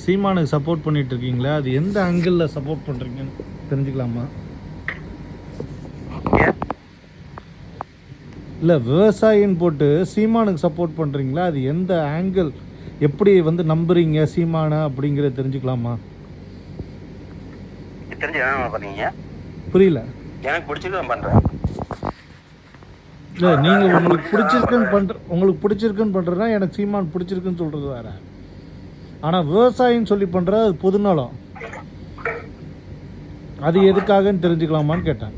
சீமானுக்கு சப்போர்ட் பண்ணிட்டு இருக்கீங்களா? அது எந்த ஆங்கிளில் சப்போர்ட் பண்ணுறீங்கன்னு தெரிஞ்சுக்கலாமா? இல்லை, விவசாயின்னு போட்டு சீமானுக்கு சப்போர்ட் பண்ணுறீங்களா? அது எந்த ஆங்கிள், எப்படி வந்து நம்புறீங்க சீமானை அப்படிங்கிறத தெரிஞ்சுக்கலாமா? புரியல. எனக்கு பிடிச்சிருக்கு பண்ணுறேன். இல்லை, நீங்கள் உங்களுக்கு பிடிச்சிருக்குன்னு பண்ணுறதுனா எனக்கு சீமான் பிடிச்சிருக்குன்னு சொல்கிறது வேற. ஆனால் விவசாயின்னு சொல்லி பண்ணுறது அது பொதுநலம். அது எதுக்காகன்னு தெரிஞ்சுக்கலாமான்னு கேட்டேன்.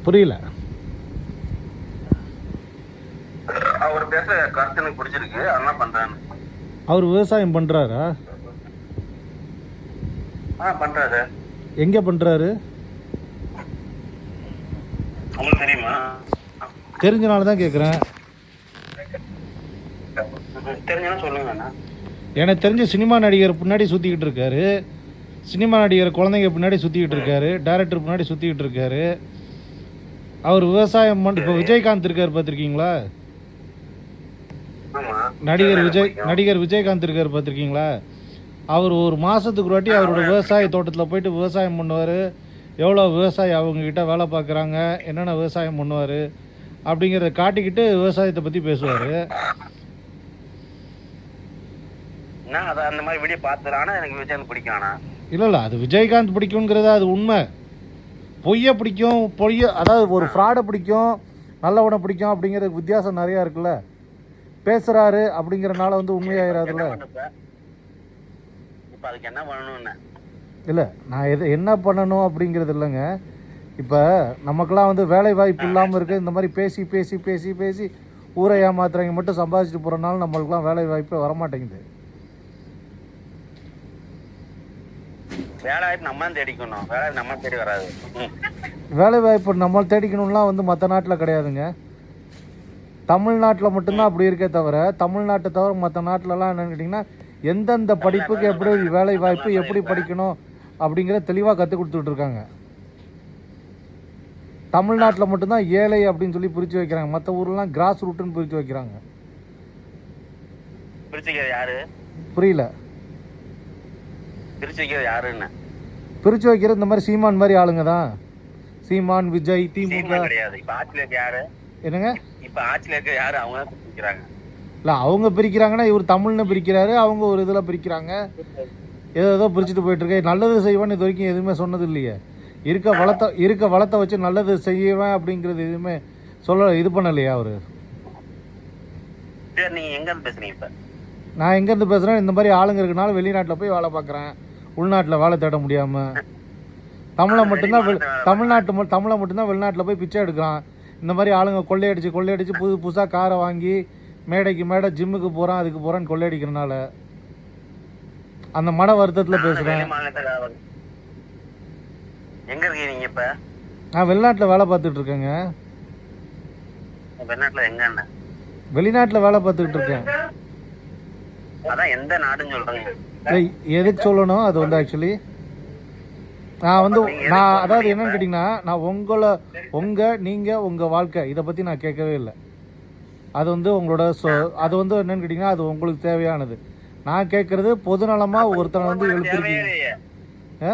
புரியல. அவர் பேச கருத்து எனக்கு பிடிச்சிருக்கு, அதான் பண்றேன். அவர் விவசாயம் பண்றாரா? பண்றாரு. எங்க பண்றாரு? உங்களுக்கு தெரியுமா? தெரிஞ்சனால தான் கேட்குறேன். தெரிஞ்சனா சொல்லுங்க. எனக்கு தெரிஞ்ச சினிமா நடிகர் பின்னாடி சுற்றிக்கிட்டு இருக்காரு, சினிமா நடிகர் குழந்தைங்க பின்னாடி சுற்றிக்கிட்டு இருக்காரு, டைரக்டர் பின்னாடி சுற்றிக்கிட்டு இருக்காரு. அவர் விவசாயம் இப்போ விஜயகாந்த் இருக்கார், பார்த்துருக்கீங்களா? நடிகர் விஜயகாந்த் இருக்கார், பார்த்துருக்கீங்களா? அவர் ஒரு மாதத்துக்கு ஒரு வாட்டி அவரோட விவசாய தோட்டத்தில் போயிட்டு விவசாயம் பண்ணுவார். எவ்வளோ விவசாயி அவங்கக்கிட்ட வேலை பார்க்குறாங்க, என்னென்ன விவசாயம் பண்ணுவார் அப்படிங்கிறத காட்டிக்கிட்டு விவசாயத்தை பற்றி பேசுவார். அந்த மாதிரி வீடியோ பார்த்துறானா எனக்கு விஜயகாந்த் பிடிக்கும். இல்லை, அது விஜயகாந்த் பிடிக்குங்கிறது அது உண்மை. பொய்யை பிடிக்கும், அதாவது ஒரு ஃப்ராடை பிடிக்கும், நல்லவனை பிடிக்கும் அப்படிங்கிறதுக்கு வித்தியாசம் நிறையா இருக்குல்ல. பேசுகிறாரு அப்படிங்கிறனால வந்து உண்மையாயிராதுல்ல. இல்லை, நான் என்ன பண்ணணும் அப்படிங்கிறது இல்லைங்க. இப்போ நமக்கெல்லாம் வந்து வேலை வாய்ப்பு இல்லாமல் இருக்குது. இந்த மாதிரி பேசி பேசி பேசி பேசி ஊரை ஏமாத்துறவங்க மட்டும் சம்பாதிச்சுட்டு போகிறனால நம்மளுக்குலாம் வேலை வாய்ப்பே வரமாட்டேங்குது. வேலை வாய்ப்பு நம்ம தேடிக்கணும், வேலை நம்ம தேடி வராது. வேலை வாய்ப்பு நம்ம தேடிக்கணும்லாம் வந்து மற்ற நாட்டில் கிடையாதுங்க. தமிழ்நாட்டில் மட்டும்தான் அப்படி இருக்கே தவிர, தமிழ்நாட்டை தவிர மற்ற நாட்டிலலாம் என்னன்னு கேட்டிங்கன்னா எந்தெந்த படிப்புக்கு எப்படி வேலை வாய்ப்பு, எப்படி படிக்கணும் அப்படிங்கிற தெளிவாக கற்றுக் கொடுத்துட்டு இருக்காங்க. தமிழ்நாட்டில் மட்டும்தான் ஏழை அப்படின்னு சொல்லி பிரித்து வைக்கிறாங்க. மற்ற ஊர்லாம் கிராஸ் ரூட்டுன்னு பிரித்து வைக்கிறாங்க. புரியல. பிரிச்சு வைக்கிற இந்த மாதிரி சீமான் மாதிரி ஆளுங்க தான். சீமான், விஜய், திமுக. என்னங்க இப்ப ஆட்சியில இருக்க யாரு? அவங்க பிரிக்கிறாங்க. இல்ல, அவங்க பிரிக்கிறாங்கன்னா இவர் தமிழ்னு பிரிக்கிறாரு, அவங்க ஒரு இதுல பிரிக்கிறாங்க. ஏதோ பிரிச்சுட்டு போயிட்டு இருக்க. நல்லது செய்வேன்னு இது வரைக்கும் எதுவுமே சொன்னது இல்லையே. இருக்க வளத்தை வச்சு நல்லது செய்வேன் அப்படிங்கிறது எதுவுமே இது பண்ணலையா அவரு? நீங்க எங்க இருந்து பேசுறீங்க? இப்ப நான் எங்க இருந்து பேசுறேன்? இந்த மாதிரி ஆளுங்க இருக்கனால வெளிநாட்டுல போய் வேலை பார்க்குறேன். உள்நாட்டில் வேலை தேட முடியாம தமிழை மட்டும்தான் வெளிநாட்டில் போய் பிச்சை எடுக்கிறான். இந்த மாதிரி ஆளுங்க கொள்ளையடிச்சு புதுசாக காரை வாங்கி மேடைக்கு மேடை ஜிம்முக்கு போகிறான், அதுக்கு போகிறான்னு கொள்ளையடிக்கிறனால அந்த மன வருத்தத்தில் பேசுகிறேன். எங்க இருக்கீங்க இப்ப? நான் வெளிநாட்டில் வேலை பார்த்துட்டு இருக்கேங்க. வெளிநாட்டில் வேலை பார்த்துக்கிட்டு இருக்கேன். அதான் எந்த நாடுன்னு சொல்றீங்க? எதுக்கு சொல்லணும்? அது வந்து ஆக்சுவலி நான் அதாவது என்னன்னு கேட்டிங்கன்னா, நான் உங்கள் வாழ்க்கை இதை பற்றி நான் கேட்கவே இல்லை. அது வந்து உங்களோட அது வந்து என்னன்னு கேட்டிங்கன்னா அது உங்களுக்கு தேவையானது. நான் கேட்குறது பொதுநலமாக ஒருத்தனை வந்து எழுப்பிருக்கீங்க.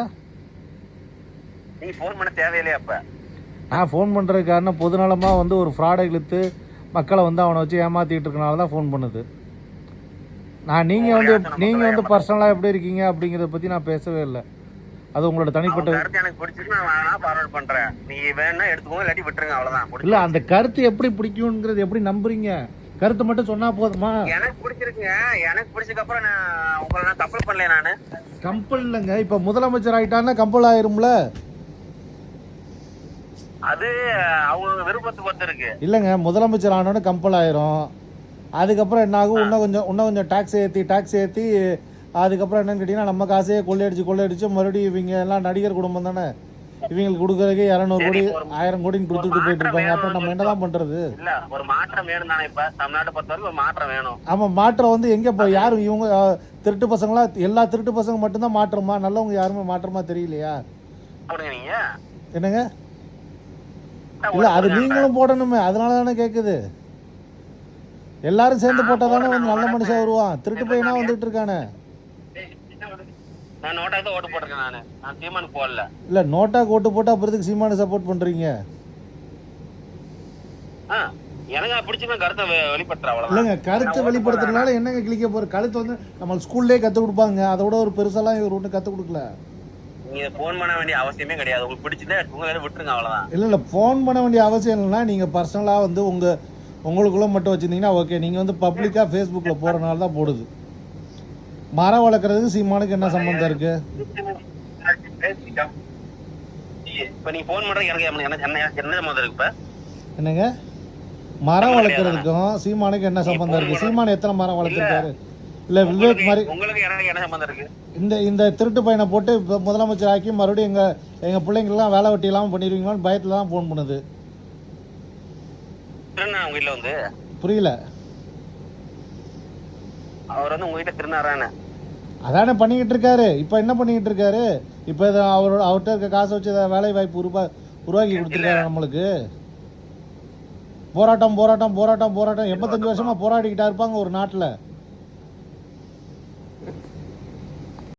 நான் ஃபோன் பண்ணுறதுக்கு காரணம் பொதுநலமாக வந்து ஒரு ஃப்ராடை இழுத்து மக்களை வந்து அவனை வச்சு ஏமாற்றிட்டு இருக்கனால தான் ஃபோன் பண்ணுது. நான் நீங்கள் வந்து பர்சனலாக எப்படி இருக்கீங்க அப்படிங்கிறத பற்றி நான் பேசவே இல்லை. அது உங்களோட தனிப்பட்ட இல்லை. அந்த கருத்து எப்படி பிடிக்கும்ங்கிறது எப்படி நம்புறீங்க? கருத்து மட்டும் சொன்னா போதுமா? எனக்கு பிடிச்சிருக்குங்க. எனக்கு பிடிச்சதுக்கு அப்புறம் நான் உங்களை கம்பல் பண்ணல. நானு கம்பல் இல்லைங்க. இப்போ முதலமைச்சர் ஆயிட்டான்னா கம்பல் ஆயிரும்ல. அது அவங்க விருப்பத்துக்கு பொறுத்து இருக்கு. இல்லைங்க, முதலமைச்சர் ஆனோன்னு கம்பல் ஆயிரும். அதுக்கப்புறம் என்ன ஆகும்? இன்னும் கொஞ்சம் டாக்ஸ் ஏற்றி அதுக்கப்புறம் என்னன்னு கேட்டிங்கன்னா நம்ம காசையே கொள்ளையடிச்சு மறுபடியும் இவங்க எல்லாம் நடிகர் குடும்பம் தானே, இவங்களுக்கு கொடுக்கறதுக்கு 200 கோடி 1000 கோடின்னு கொடுத்துட்டு போயிட்டு இருப்பாங்க. அப்புறம் நம்ம என்னதான் பண்றது? இல்ல, ஒரு மாற்றம் வேணும் தானே. இப்ப தமிழ்நாட்டை பொறுத்தவரைக்கும் ஒரு மாற்றம் வேணும். ஆமா, மாற்றம் வந்து எங்க போய் யாரும் இவங்க திருட்டு பசங்களா? எல்லா திருட்டு பசங்க மட்டும்தான் மாற்றமா? நல்லவங்க யாருமே மாற்றமா தெரியலையா? நீங்க என்னங்க போட்டா இல்லை அது ஓட்டு நீங்களும் போடணுமே, அதனால தானே கேட்குது. எல்லாரும் சேர்ந்து போட்டால் தானே வந்து நல்ல மனுஷன் வருவான். திருட்டு பையனா வந்துட்டு இருக்கானே. நான் நோட்டாக்கு தான் ஓட்டு போட்டிருக்கேன். நான் சீமானுக்கு போடல. இல்லை நோட்டாக்கு ஓட்டு போட்டால் அப்புறத்துக்கு சீமானு சப்போர்ட் பண்ணுறீங்க? எனக்கு பிடிச்ச கருத்தை வெளிப்படுத்துற அவ்வளவுதான். இல்லைங்க, கருத்தை வெளிப்படுத்துறதுனால என்னங்க கிளிக்க போகிற? கருத்து வந்து நம்ம ஸ்கூல்லேயே கற்றுக் கொடுப்பாங்க. அதோட ஒரு பெருசாலாம் இவர் ஒன்றும் கற்றுக் கொடுக்கல. நீங்க போன் பண்ண வேண்டிய அவசியமே கிடையாது. உங்களுக்கு பிடிச்சதே உங்களை விட்டுருங்க, அவ்வளவுதான். இல்லை ஃபோன் பண்ண வேண்டிய அவசியம் இல்லைன்னா நீங்கள் பர்சனலாக வந்து உங்களுக்குள்ளே மட்டும் வச்சுருந்தீங்கன்னா ஓகே. நீங்கள் வந்து பப்ளிக்காக ஃபேஸ்புக்கில் போகிறனால தான் போடுது. மரம் வளர்க்குறதுக்கு சீமானுக்கு என்ன சம்மந்தம் இருக்குது? இப்ப நீ போன் பண்றது எனக்கு என்ன சம்மந்தம் இருக்கு? இப்ப என்னங்க, மரம் வளர்க்குறதுக்கும் சீமானுக்கு என்ன சம்பந்தம் இருக்குது? சீமான் எத்தனை மரம் வளர்த்துருக்காரு? இல்லை விவேக் மாதிரி உங்களுக்கு எனக்கு என்ன சம்மந்தம் இருக்கு? இந்த திருட்டு பையனை போட்டு இப்போ முதலமைச்சர் ஆக்கி மறுபடியும் எங்கள் பிள்ளைங்கள்லாம் வேலை வெட்டி இல்லாமல் பண்ணிடுவீங்களான்னு பயத்தில் தான் ஃபோன் பண்ணுது. உங்க வீட்டுல வந்து புரியல. அவர் வந்து உங்க வீட்டுல திருநாராயண அதானே பண்ணிக்கிட்டு இருக்காரு. இப்போ என்ன பண்ணிக்கிட்டு இருக்காரு? இப்போ இதை அவர்கிட்ட இருக்க காசை வச்சு வேலை வாய்ப்பு உருவாக்கி கொடுத்துருக்காரு நம்மளுக்கு. போராட்டம் 85 வருஷமா போராடிக்கிட்டா இருப்பாங்க ஒரு நாட்டில்.